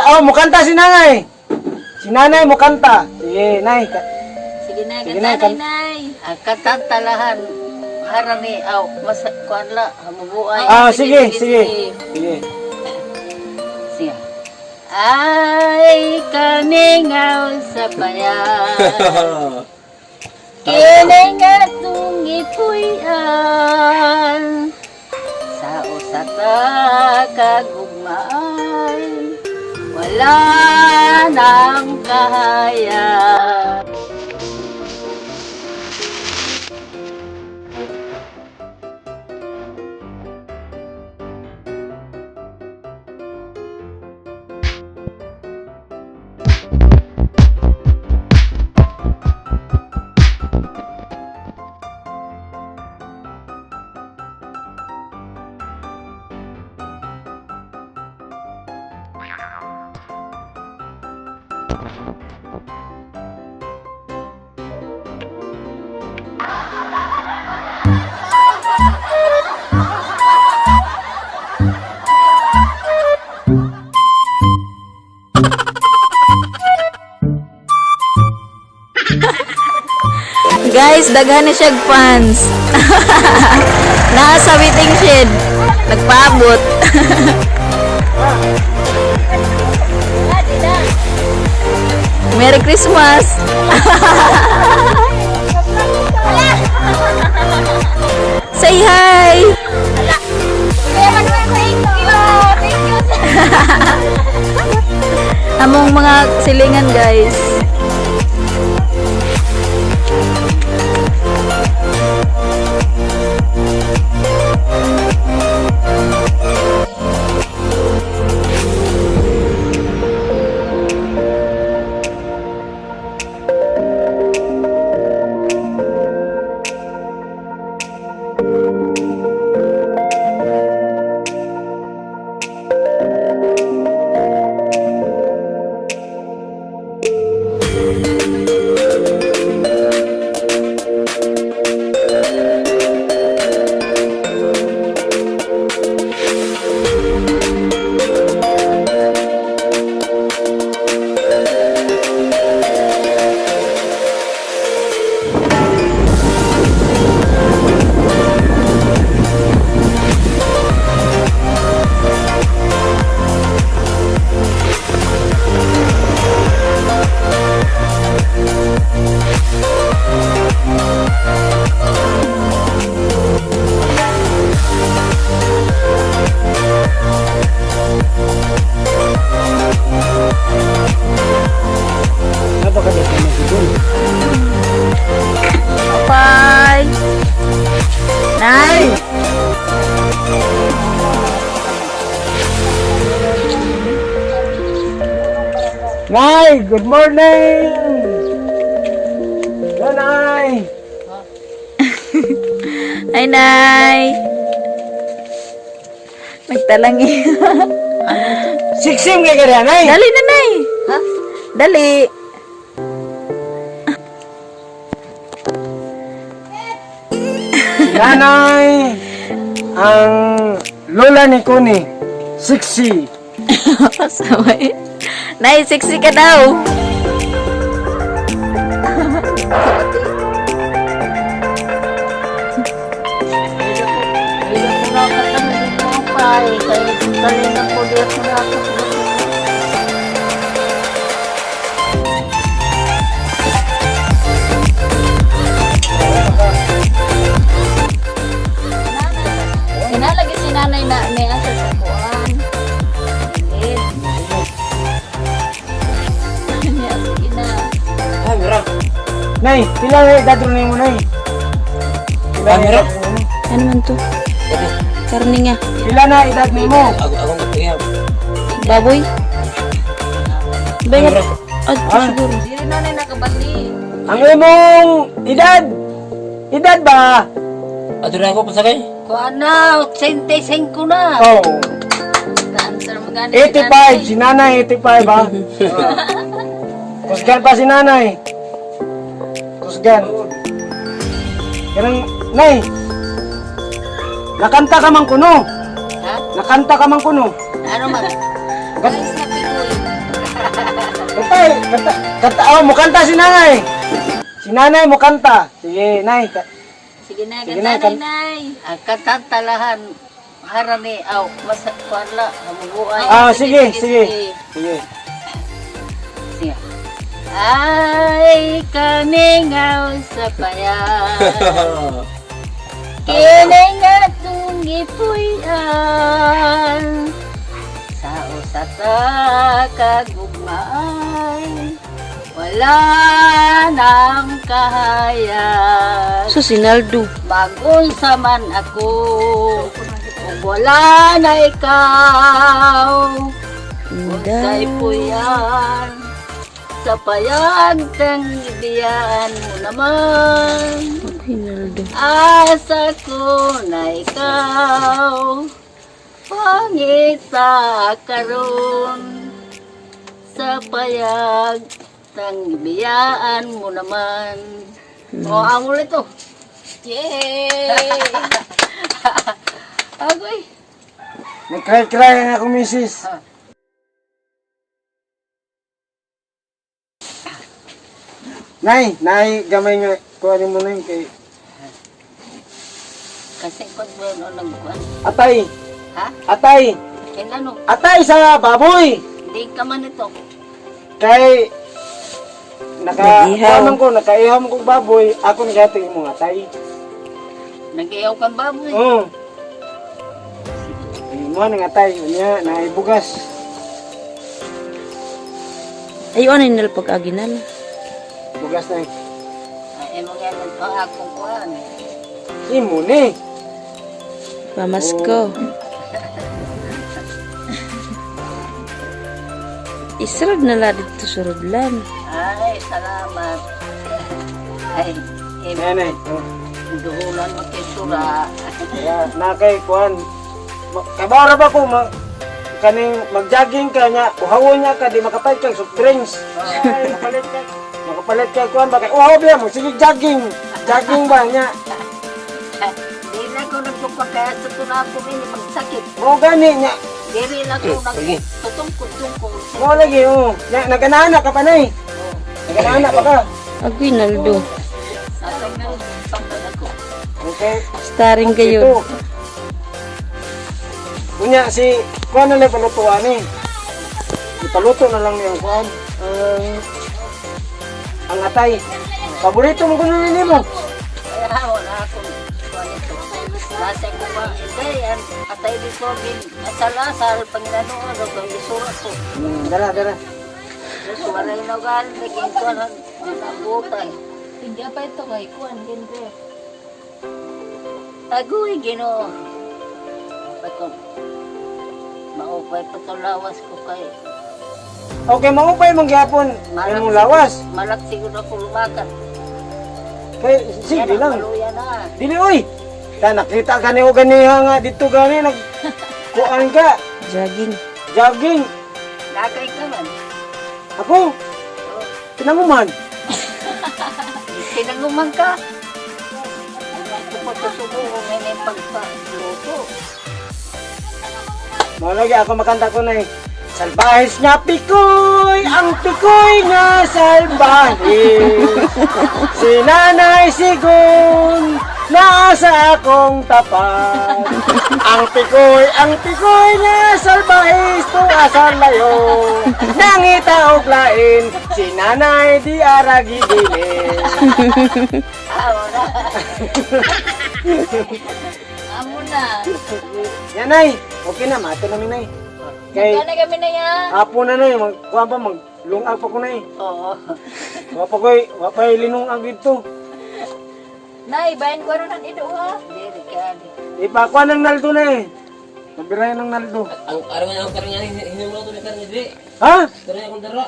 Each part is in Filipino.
Oh, mukanta si nanay. Si nanay mukanta. Sige, nay. Sige na, Sige na, kanta nay. Ang katantalahan. Harani, mas kuanla, hamubuay. Sige. Sige. Sige. Ay, kaningaw sa bayan. Kining atong ipuyan. Sa usata kagugmaan. Wala nang kahaya. Guys, daghan ni siya fans. Nasa waiting shed. Nagpaabot. Merry Christmas. Say hi. Among mga silingan, guys. Bye. Nay. Nay, good morning. Hello, nay. Hi, Nay. Nagtalangi. Siksim kay kaya, nay. Dali na, Nay. Ha? Dali. Nanay, ang lola ni Kuni, siksi. Pasaway. Nay, sexy ka daw. Kinalagi si nanay na may asa sa kuwan. Sige na. Ay, mira. Nay, pila na dadro ni mo, nay. Pila na edad mo? Ano man to? Karni nga. Pila na edad ni mo? Baboy? Bengat. At Ah? siguro. Di rin nanay nakabali. Ang imong edad? Edad ba? Adura ako pasakay. Kuan na, 85 na. Oh, Answer mo gani. 85. Si nanay, 85 ba? Kusgan pa si nanay. Kusgan. Karang, nay, nakanta ka man kuno. Ha? Nakanta ka man kuno. Ano man? Guys na pigoy. mukanta si nanay. Si nanay mukanta. Sige, nay. Sige na, Sige ganda na, nay. Ang katantalahan harani aw kuan la hamubuay. Sige. Sige. Siya. Ay kaningaw sa payan. Kining atong gipuy-an. Sa usa sa kagugmay. Wala nang kahayag. So, Sinaldo. Magunsa man ako. Kung wala na ikaw. Unsay puyan. Sa payag tang ibiyaan mo naman. Sinaldo. Asa ko na ikaw. Pangita karon. Sa payag tang ibiyaan mo naman. O, ang ulit to. Yay! Agoy. Nagkray-kray ang ako, misis. Nay, gamay nga. Kuhanin mo na yun kay... Kasi kung ano nagkuhan. Atay! Ha? Atay! Kailan no? Atay sa baboy! Hindi ka man ito. Kay... Nag-ihaw. Nakaihaw mo kong baboy. Ako naghating mo atay. Nag-iyaw kang baboy. Oo. Mo nang atay. Unya, naibugas. Ay, ano yung nalpag-aginal? Bugas na yun. Ay, mo nga ito akong kuhan. Imo ni. Pamasko. Israd na la dito sa Rodlan. Ay, salamat. Ay, Yan eh. Oh. duhulan mo kay Sura. Kaya, nakay kuhan. Kabara ba ko, kaning mag-jogging ka niya, uhawon niya ka, di makapait kang soft drinks. Ay, makapalit ka kuhan ba kay, uhaw biya mo, sige jogging. Jogging ba niya? Di na ko nagpapakaya sa tunako ini magsakit. Mo gani niya. Diri na ko nagtutungkol-tungkol. Mo lagi, oh. Naganaana ka pa na eh. Naganaana pa ka. Aguinaldo. Sa pagpapag ako. Okay. Starring kayo. Kunya si kuan na lang palutuan eh. Ipaluto na lang niyang kuan. Ang atay. Paborito mo kuno nimo. Kaya wala akong kuhan ito. Nasa ko ba, hindi, atay di ko, asal-asal, panginoon, ang isura ko. Dala. Gusto maray na gal, naging ko ng butay. Hindi pa ito kay kuan gendre. Agoy, Ginoo. Pagkong, maupay pa ito lawas ko kay. Okay, maupay mong gyapon. Imong lawas. Malak siguro ako lumakat. Kay sige lang. Maluya na. Dili oy. Ta nakita ka ni o ganiha nga dito gani nag kuan ka. Jogging. Jogging. Nakay ka man. Ako. Pinanguman. Sinanguman ka. Ito po susubo ko ngayon pagpaluto. Malagi ako makanta ko na eh. Salbahis nga pikoy, ang pikoy nga salbahis. Si Nanay Sigon, nasa akong tapat. Ang pikoy nga salbahis, tuwa sa layo. Nangita og lain, si Nanay di aragi dilin. Wala. Amo na. Yan ay, okay na, mato namin na eh. Kay, Kana kami na ya. hapon na na eh, kuha pa, maglungag pa ko na eh. Oo. Wapay linungag dito. Nay, bayan ko ron ang ido ha. Diri ka. Ipakuha ng naldo na eh. Nabirayan ng naldo. Ang araw niya ang karnya hinumulaw to ni karnya diri. Ha? Karnya akong dara.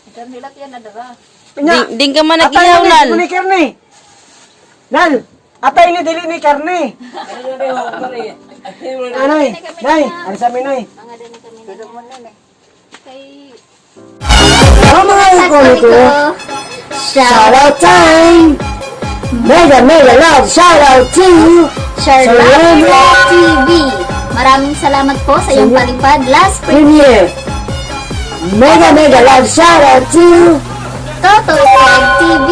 Ikaw nila yan na dara. Pinya! Ding ka man Atay nag-ihaw, ni, Nal. ni karne. Nal! Atay ni dili ni karne. Karnya diri ho karnya. Anay! Nay! Ano sabi nay? Mga dani kami na. Pero mo na eh. Kay Oh mga ikon ito. Shoutout time! Mega love! Shoutout to you! Charlotte TV. Maraming salamat po sa iyong palipad. Last Premier! Mega love shoutout to Toto Craig TV.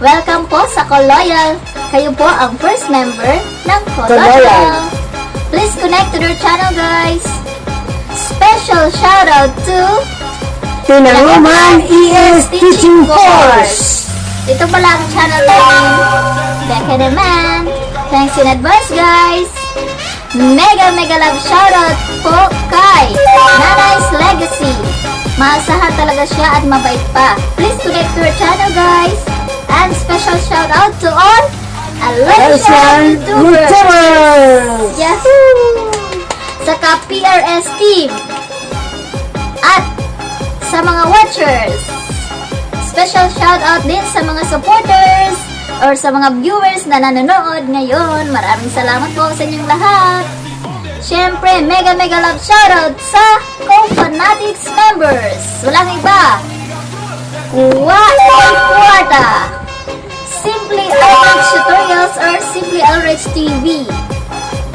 Welcome po sa Koloyal. Kayo po ang first member ng Koloyal. Koloyal. Please connect to their channel, guys. Special shoutout to Tinanguman ES Teaching Force. Ito pala ang channel namin. Beka naman. Thanks in advance, guys. Mega love shoutout po kay Nanay's Legacy. Maasahan talaga siya at mabait pa. Please connect to her channel, guys. And special shoutout to all Alessian YouTubers. YouTubers. Yahoo! Saka PRS team. At sa mga watchers. Special shoutout din sa mga supporters or sa mga viewers na nanonood ngayon. Maraming salamat po sa inyong lahat. Siyempre, mega love shoutout sa Co-Fanatics members. Walang iba. Kuwata. Simply Alrich Tutorials or Simply Alrich TV.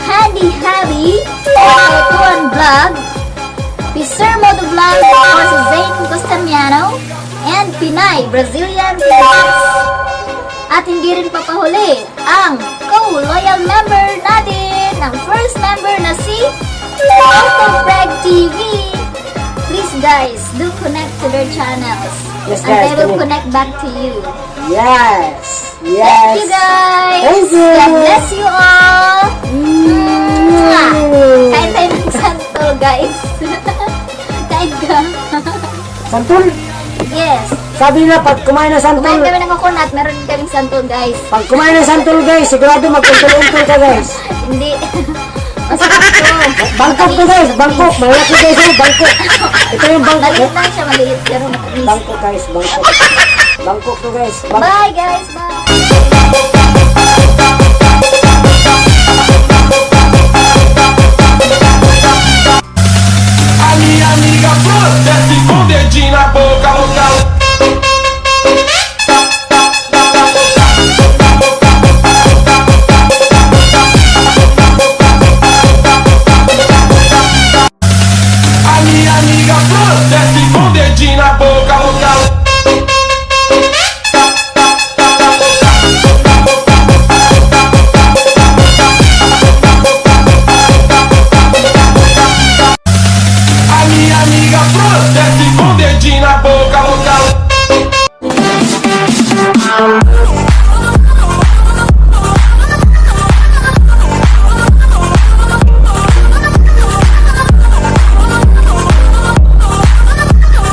Handy Happy, Tuan Vlog, Piser Moto Vlog for sa Zane Costamiano, and Pinay Brazilian Pilipinas. At hindi rin papahuli ang co-loyal member natin, ang first member na si Toto Craig TV. Please guys, do connect to their channels. Yes, and guys, I will connect. connect back to you. Yes. Thank you guys. Thank you. God bless you all. Mwah. Kain tayo ng santol, guys. Kain ka. Santol. Yes. Sabi na, pag kumain ng Kumain santol, kami ng coconut. Meron din kaming santol, guys. pag kumain ng santol guys, sigurado magkuntol-untol ka guys. Hindi. Masarap ito. Bangkok to guys, Bangkok. Malaki guys yung Bangkok. Ito yung Bangkok. Maliit lang siya, maliit. Pero matamis. Bangkok guys, Bangkok. Bangkok to guys. Bangkok. Bye, guys. Bye. Amiga, amiga, puta!